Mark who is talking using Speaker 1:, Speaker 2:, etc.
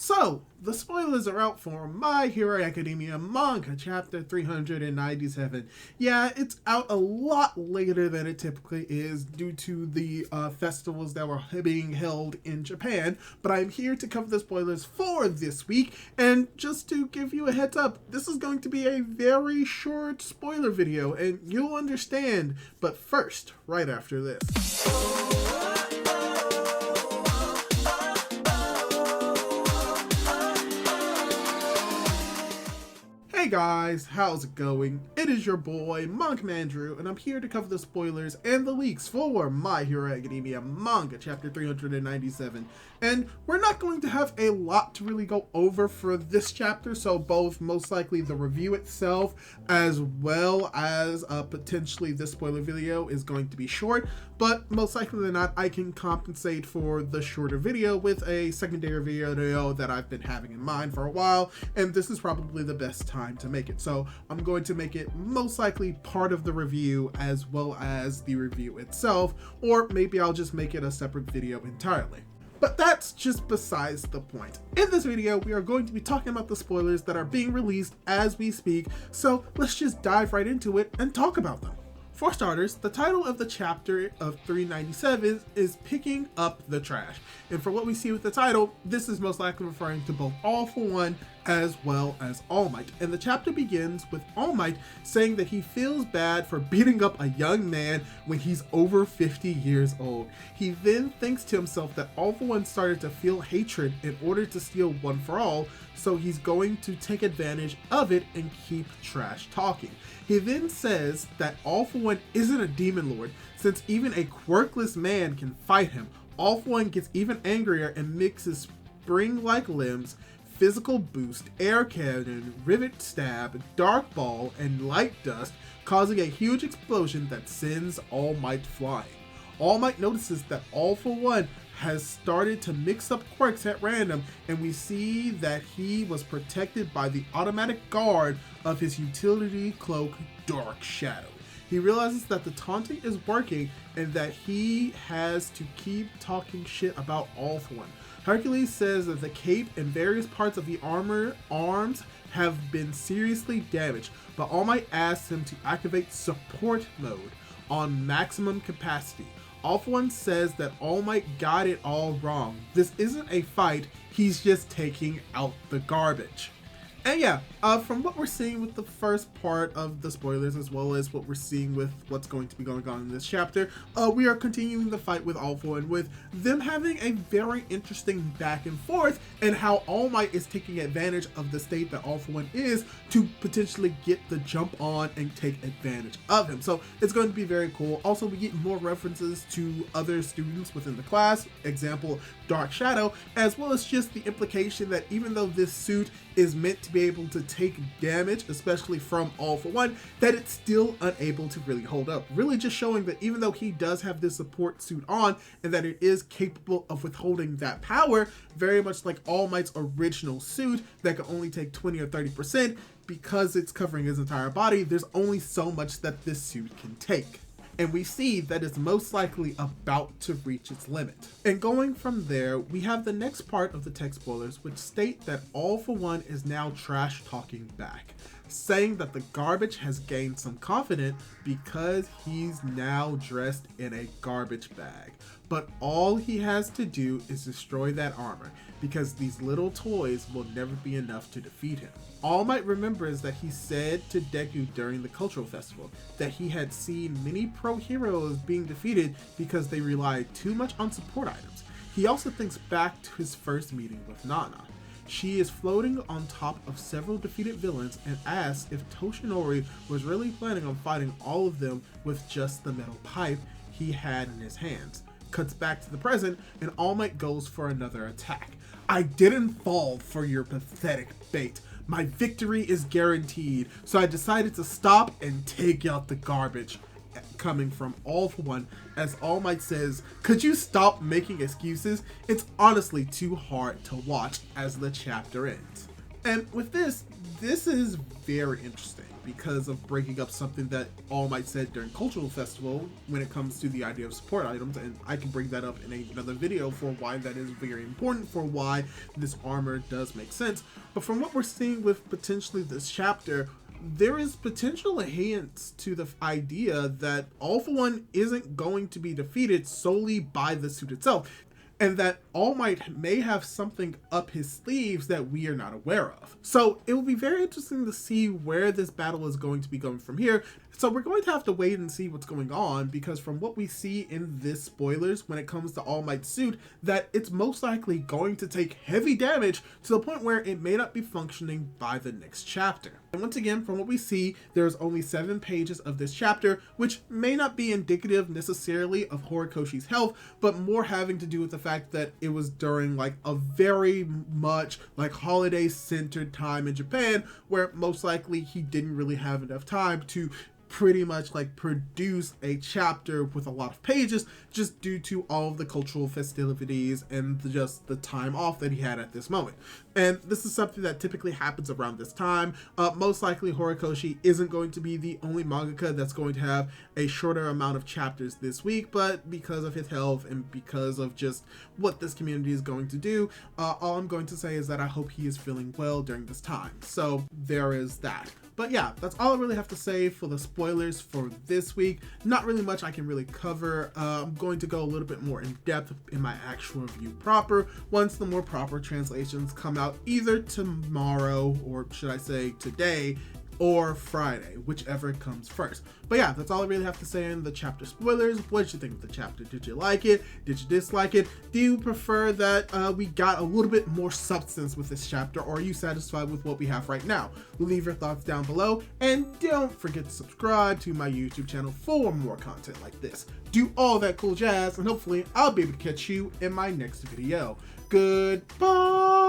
Speaker 1: So, the spoilers are out for My Hero Academia Manga Chapter 397. Yeah, it's out a lot later than it typically is due to the festivals that were being held in Japan, but I'm here to cover the spoilers for this week, and just to give you a heads up, this is going to be a very short spoiler video, and you'll understand, but first, right after this. Hey guys, how's it going? It is your boy, Manga Andrew, and I'm here to cover the spoilers and the leaks for My Hero Academia Manga Chapter 397. And we're not going to have a lot to really go over for this chapter, so both most likely the review itself as well as potentially this spoiler video is going to be short, but most likely than not, I can compensate for the shorter video with a secondary video that I've been having in mind for a while, and this is probably the best time to make it. So I'm going to make it most likely part of the review as well as the review itself, or maybe I'll just make it a separate video entirely. But that's just besides the point. In this video, we are going to be talking about the spoilers that are being released as we speak, so let's just dive right into it and talk about them. For starters, the title of the chapter of 397 is Picking Up the Trash. And for what we see with the title, this is most likely referring to both All For One as well as All Might. And the chapter begins with All Might saying that he feels bad for beating up a young man when he's over 50 years old. He then thinks to himself that All For One started to feel hatred in order to steal One For All, so he's going to take advantage of it and keep trash talking. He then says that All For One isn't a demon lord, since even a quirkless man can fight him. All For One gets even angrier and mixes spring-like limbs, physical boost, air cannon, rivet stab, dark ball, and light dust, causing a huge explosion that sends All Might flying. All Might notices that All For One has started to mix up quirks at random, and we see that he was protected by the automatic guard of his utility cloak, Dark Shadow. He realizes that the taunting is working and that he has to keep talking shit about All For One. Hercules says that the cape and various parts of the arms have been seriously damaged, but All Might asks him to activate support mode on maximum capacity. All For One says that All Might got it all wrong. This isn't a fight, he's just taking out the garbage. And yeah, from what we're seeing with the first part of the spoilers, as well as what we're seeing with what's going to be going on in this chapter, we are continuing the fight with All For One, with them having a very interesting back and forth, and how All Might is taking advantage of the state that All For One is to potentially get the jump on and take advantage of him. So it's going to be very cool. Also, we get more references to other students within the class, example, Dark Shadow, as well as just the implication that even though this suit is meant to be able to take damage, especially from All For One, that it's still unable to really hold up. Really just showing that even though he does have this support suit on, and that it is capable of withholding that power, very much like All Might's original suit that can only take 20 or 30%, because it's covering his entire body, there's only so much that this suit can take. And we see that it's most likely about to reach its limit. And going from there, we have the next part of the text spoilers, which state that All For One is now trash talking back, saying that the garbage has gained some confidence because he's now dressed in a garbage bag. But all he has to do is destroy that armor, because these little toys will never be enough to defeat him. All Might remembers that he said to Deku during the cultural festival that he had seen many pro heroes being defeated because they relied too much on support items. He also thinks back to his first meeting with Nana. She is floating on top of several defeated villains and asks if Toshinori was really planning on fighting all of them with just the metal pipe he had in his hands. Cuts back to the present, and All Might goes for another attack. I didn't fall for your pathetic bait. My victory is guaranteed, so I decided to stop and take out the garbage. Coming from All For One, as All Might says, could you stop making excuses? It's honestly too hard to watch as the chapter ends. And with this is very interesting. because of breaking up something that All Might said during Cultural Festival when it comes to the idea of support items, and I can bring that up in another video for why that is very important, for why this armor does make sense. But from what we're seeing with potentially this chapter, there is potential hints to the idea that All For One isn't going to be defeated solely by the suit itself, and that All Might may have something up his sleeves that we are not aware of. So it will be very interesting to see where this battle is going to be going from here. So we're going to have to wait and see what's going on, because from what we see in this spoilers when it comes to All Might's suit, that it's most likely going to take heavy damage to the point where it may not be functioning by the next chapter. And once again, from what we see, there's only 7 pages of this chapter, which may not be indicative necessarily of Horikoshi's health, but more having to do with the fact that it was during like a very much like holiday centered time in Japan, where most likely he didn't really have enough time to pretty much like produce a chapter with a lot of pages, just due to all of the cultural festivities and just the time off that he had at this moment. And this is something that typically happens around this time. Most likely Horikoshi isn't going to be the only mangaka that's going to have a shorter amount of chapters this week, but because of his health and because of just what this community is going to do, all I'm going to say is that I hope he is feeling well during this time. So there is that. But yeah, that's all I really have to say for the spoilers for this week. Not really much I can really cover. I'm going to go a little bit more in depth in my actual review proper once the more proper translations come out either tomorrow, or should I say today, or Friday, whichever comes first. But yeah, that's all I really have to say in the chapter spoilers. What did you think of the chapter? Did you like it? Did you dislike it? Do you prefer that we got a little bit more substance with this chapter, or are you satisfied with what we have right now? Leave your thoughts down below, and don't forget to subscribe to my YouTube channel for more content like this. Do all that cool jazz, and hopefully I'll be able to catch you in my next video. Goodbye!